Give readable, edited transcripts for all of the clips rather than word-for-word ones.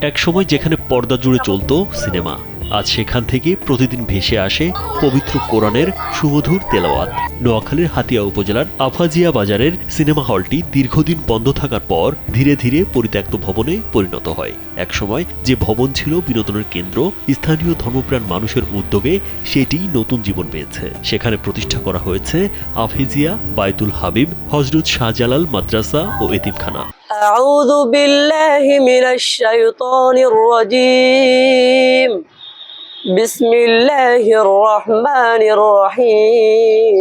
এক সময় যেখানে পর্দা জুড়ে চলতো সিনেমা, আজ সেখান থেকে প্রতিদিন ভেসে আসে পবিত্র কোরআনের সুমধুর তেলাওয়াত। নোয়াখালীর হাতিয়া উপজেলার আফাজিয়া বাজারের সিনেমা হলটি দীর্ঘদিন বন্ধ থাকার পর ধীরে ধীরে পরিত্যক্ত ভবনে পরিণত হয়। একসময় যে ভবন ছিল বিনোদনের কেন্দ্র, স্থানীয় ধর্মপ্রাণ মানুষের উদ্যোগে সেটি নতুন জীবন পেয়েছে। সেখানে প্রতিষ্ঠা করা হয়েছে আফেজিয়া, বায়তুল হাবিব, হজরত শাহজালাল মাদ্রাসা ও এতিমখানা। أعوذ بالله من الشيطان الرجيم بسم الله الرحمن الرحيم।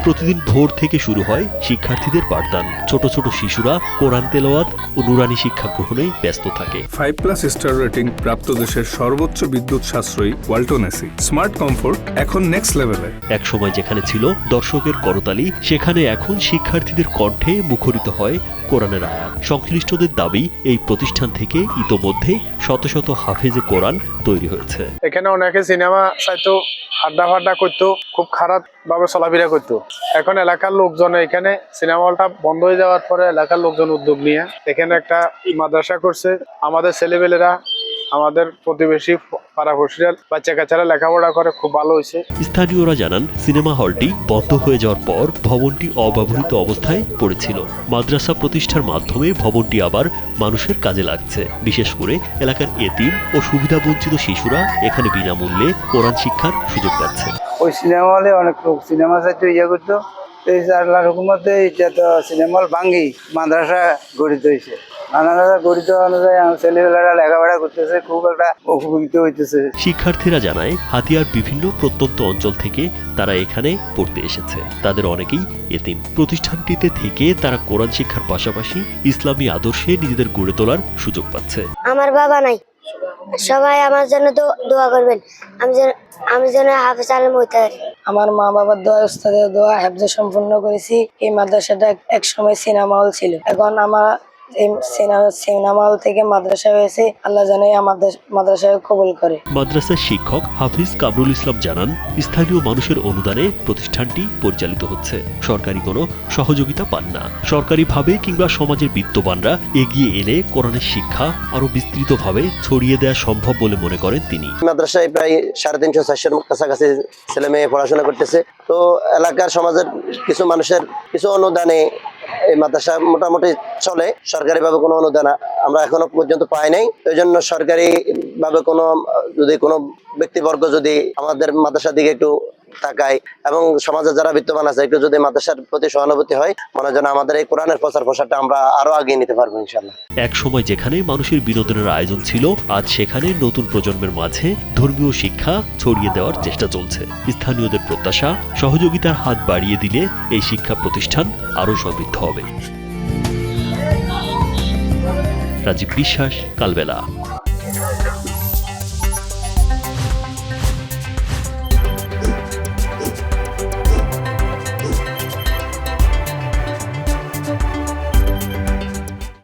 প্রতিদিন ভোর থেকে শুরু হয় শিক্ষার্থীদের পাঠদান। ছোট ছোট শিশুরা কোরআন তেলাওয়াত ও নুরানি শিক্ষা গ্রহণে ব্যস্ত থাকে। 5+ স্টার রেটিং প্রাপ্ত দেশের সর্বোচ্চ বিদ্যুৎ সাশ্রয়ী ওয়ালটন এসি স্মার্ট কমফোর্ট এখন নেক্সট লেভেলে। এক সময় যেখানে ছিল দর্শকের করতালি, সেখানে এখন শিক্ষার্থীদের কণ্ঠে মুখরিত হয় কোরআনের আয়াত। সংশ্লিষ্টদের দাবি, এই প্রতিষ্ঠান থেকে ইতোমধ্যে শত শত হাফেজে কোরআন তৈরি হয়েছে। এখানে অনেকে সিনেমা চাইতো, আড্ডা ফাড্ডা করতো, খুব খারাপ ভাবে চলাফেরা করতো। এখন এলাকার লোকজন, এখানে সিনেমা হলটা বন্ধ হয়ে যাওয়ার পরে এলাকার লোকজন উদ্যোগ নিয়ে এখানে একটা মাদ্রাসা করছে। আমাদের ছেলেবেলেরা, আমাদের প্রতিবেশী পাড়াপড়শিরা বাচ্চা কাচ্চারা লেখাপড়া করে, খুব ভালো হয়েছে। স্থানীয়রা জানান, সিনেমা হলটি বন্ধ হয়ে যাওয়ার পর ভবনটি অব্যবহৃত অবস্থায় পড়েছিল। মাদ্রাসা প্রতিষ্ঠার মাধ্যমে ভবনটি আবার মানুষের কাজে লাগছে। বিশেষ করে এলাকার এতিম ও সুবিধাবঞ্চিত শিশুরা এখানে বিনামূল্যে কোরআন শিক্ষার সুযোগ পাচ্ছে। ওই সিনেমা হলে অনেক লোক সিনেমা চাইতে করতো। এই আল্লাহর হুকুমতে এটা তো সিনেমা হল ভাঙ্গি মাদ্রাসা গঠিত হয়েছে। মাদ্রাসা গঠিত অনুযায়ী আমার ছেলেমেয়েরা লেখাপড়া করতেছে, খুব একটা উপকৃত হইতেছে। শিক্ষার্থীরা জানায়, হাতিয়ার বিভিন্ন প্রত্যন্ত অঞ্চল থেকে তারা এখানে পড়তে এসেছে। তাদের অনেকেই এতিম। প্রতিষ্ঠানটিতে থেকে তারা কোরআন শিক্ষার পাশাপাশি ইসলামী আদর্শে নিজেদের গড়ে তোলার সুযোগ পাচ্ছে। আমার বাবা নাই, সবাই আমার জন্য দোয়া করবেন, আমি যেন হাফেজ আলেম হইতে পারি। আমার মা বাবার দোয়া, উস্তাদের দোয়া, হেফজ সম্পূর্ণ করেছি। এই মাদ্রাসাটা এক সময় সিনেমা হল ছিল, এখন আমার এই সিনেমা হল থেকে মাদ্রাসা হয়েছে। আল্লাহ জানে আমাদের মাদ্রাসায় কবুল করে। মাদ্রাসার শিক্ষক হাফিজ কামরুল ইসলাম জানান, স্থানীয় মানুষের অনুদানে প্রতিষ্ঠানটি পরিচালিত হচ্ছে। সরকারি কোনো সহযোগিতা পান না। সরকারিভাবে কিংবা সমাজের বিত্তবানরা এগিয়ে এলে কোরআনের শিক্ষা আরো বিস্তৃতভাবে ছড়িয়ে দেওয়া সম্ভব বলে মনে করেন তিনি। মাদ্রাসায় প্রায় 350-400 কাছাকাছি ছেলে মেয়ে পড়াশোনা করতেছে। তো এলাকার সমাজের কিছু মানুষের কিছু অনুদানে এই মাদ্রাসা মোটামুটি চলে। সরকারিভাবে কোনো অনুদান আমরা এখনো পর্যন্ত পাই নাই। এই জন্য সরকারি ভাবে কোনো ব্যক্তিবর্গ যদি আমাদের মাদ্রাসার দিকে একটু তাকায় এবং সমাজে যারা বিত্তবান আছে একটু যদি মাদ্রাসার প্রতি সহানুভূতি হয়, মনে হয় যেন আমাদের এই কোরআনের প্রচারটা আমরা আরো আগিয়ে নিতে পারবো ইনশাল্লাহ। এক সময় যেখানে মানুষের বিনোদনের আয়োজন ছিল, আজ সেখানে নতুন প্রজন্মের মাঝে ধর্মীয় শিক্ষা ছড়িয়ে দেওয়ার চেষ্টা চলছে। স্থানীয়দের প্রত্যাশা, সহযোগিতার হাত বাড়িয়ে দিলে এই শিক্ষা প্রতিষ্ঠান আরো সমৃদ্ধ হবে। রাজীব বিশ্বাস, কালবেলা।